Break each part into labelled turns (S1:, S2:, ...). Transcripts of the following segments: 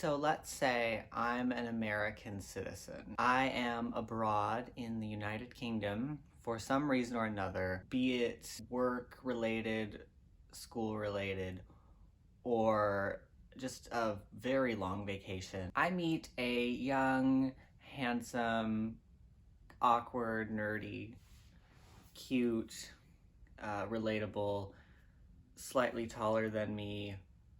S1: So let's say I'm an American citizen. I am abroad in the United Kingdom for some reason or another, be it work-related, school-related, or just a very long vacation. I meet a young, handsome, awkward, nerdy, cute, relatable, slightly taller than me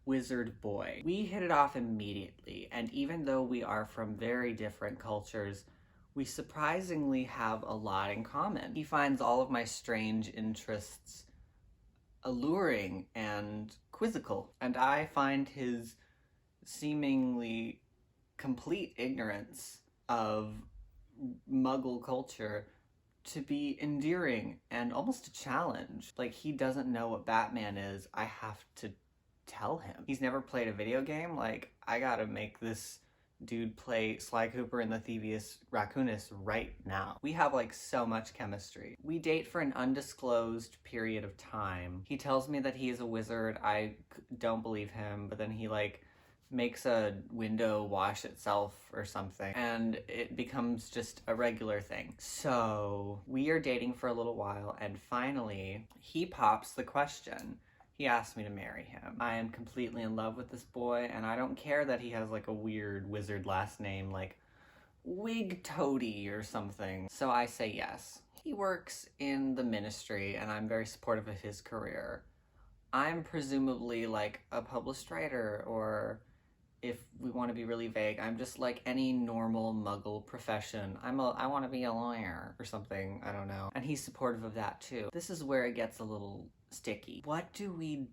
S1: wizard boy. We hit it off immediately, and even though we are from very different cultures, we surprisingly have a lot in common. He finds all of my strange interests alluring and quizzical, and I find his seemingly complete ignorance of muggle culture to be endearing and almost a challenge. Like, he doesn't know what Batman is. I have to tell him. He's never played a video game. Like, I gotta make this dude play Sly Cooper and the Thievius Raccoonus right now. We have like so much chemistry. We date for an undisclosed period of time. He tells me that he is a wizard. I don't believe him, but then he like makes a window wash itself or something, and it becomes just a regular thing. So we are dating for a little while, and finally he pops the question. He asked me to marry him. I am completely in love with this boy, and I don't care that he has like a weird wizard last name like Wig Toady or something. So I say yes. He works in the ministry, and I'm very supportive of his career. I'm presumably like a published writer, or if we want to be really vague, I'm just like any normal muggle profession. I want to be a lawyer or something, I don't know. And he's supportive of that too. This is where it gets a little sticky. What do we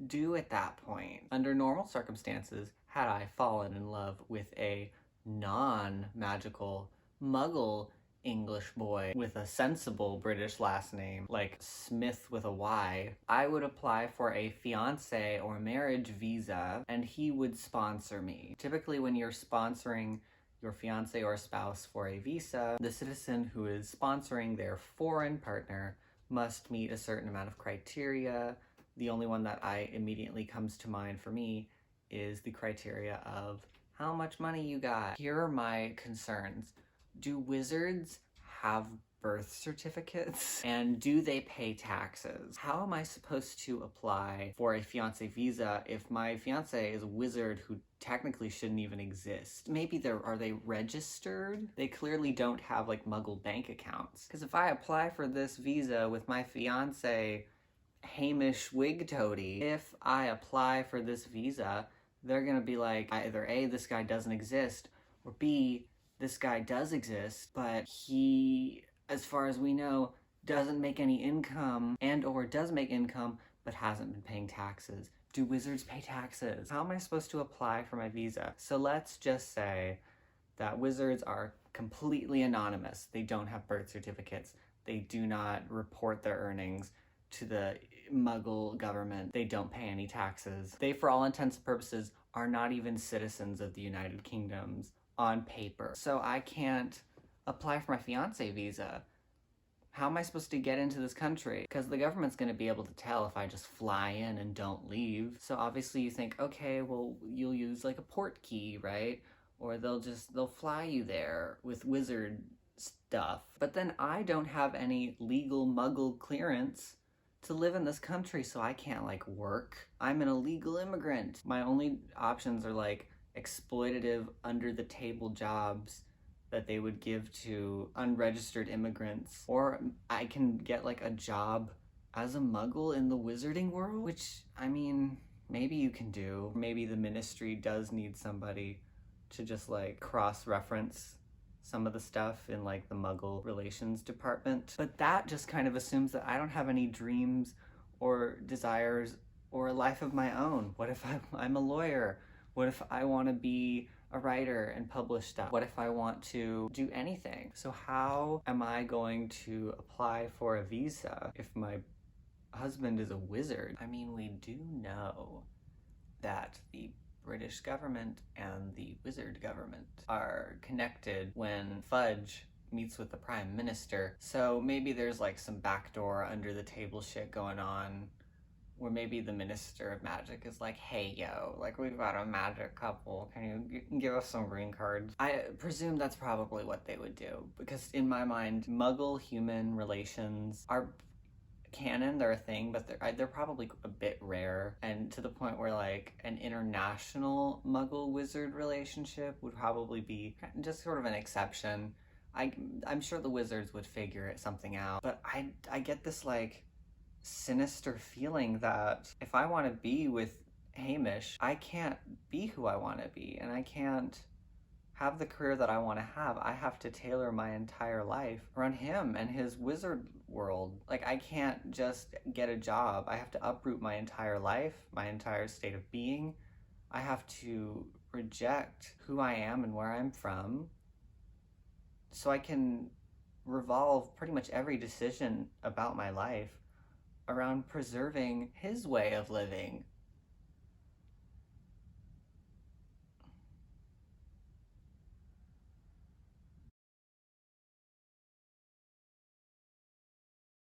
S1: do at that point? Under normal circumstances, had I fallen in love with a non-magical muggle English boy with a sensible British last name, like Smith with a Y, I would apply for a fiance or marriage visa, and he would sponsor me. Typically, when you're sponsoring your fiance or spouse for a visa, the citizen who is sponsoring their foreign partner must meet a certain amount of criteria. The only one that immediately comes to mind for me is the criteria of how much money you got. Here are my concerns. Do wizards have birth certificates? And do they pay taxes? How am I supposed to apply for a fiance visa if my fiance is a wizard who technically shouldn't even exist? Maybe are they registered? They clearly don't have like muggle bank accounts. Because if I apply for this visa with my fiance Hamish Wig Toady, if I apply for this visa, they're gonna be like, either A, this guy doesn't exist, or B, this guy does exist, but he, as far as we know, doesn't make any income, and or does make income, but hasn't been paying taxes. Do wizards pay taxes? How am I supposed to apply for my visa? So let's just say that wizards are completely anonymous. They don't have birth certificates. They do not report their earnings to the muggle government. They don't pay any taxes. They, for all intents and purposes, are not even citizens of the United Kingdoms on paper. So I can't apply for my fiance visa. How am I supposed to get into this country? Because the government's going to be able to tell if I just fly in and don't leave. So obviously you think, okay, well, you'll use like a port key, right? Or they'll fly you there with wizard stuff. But then I don't have any legal muggle clearance to live in this country, so I can't like work. I'm an illegal immigrant. My only options are like exploitative under the table jobs that they would give to unregistered immigrants, or I can get like a job as a muggle in the wizarding world, which, I mean, maybe you can do. Maybe the ministry does need somebody to just like cross-reference some of the stuff in like the muggle relations department, but that just kind of assumes that I don't have any dreams or desires or a life of my own. What if I'm a lawyer? What if I want to be a writer and publish stuff? What if I want to do anything? So how am I going to apply for a visa if my husband is a wizard? I mean, we do know that the British government and the wizard government are connected when Fudge meets with the Prime Minister. So maybe there's like some backdoor under the table shit going on where maybe the Minister of Magic is like, hey, yo, like, we've got a magic couple. Can you give us some green cards? I presume that's probably what they would do, because in my mind, Muggle human relations are canon, they're a thing, but they're probably a bit rare, and to the point where like an international Muggle wizard relationship would probably be just sort of an exception. I'm sure the wizards would figure something out, but I get this like sinister feeling that if I want to be with Hamish, I can't be who I want to be, and I can't have the career that I want to have. I have to tailor my entire life around him and his wizard world. Like, I can't just get a job. I have to uproot my entire life, my entire state of being. I have to reject who I am and where I'm from so I can revolve pretty much every decision about my life around preserving his way of living.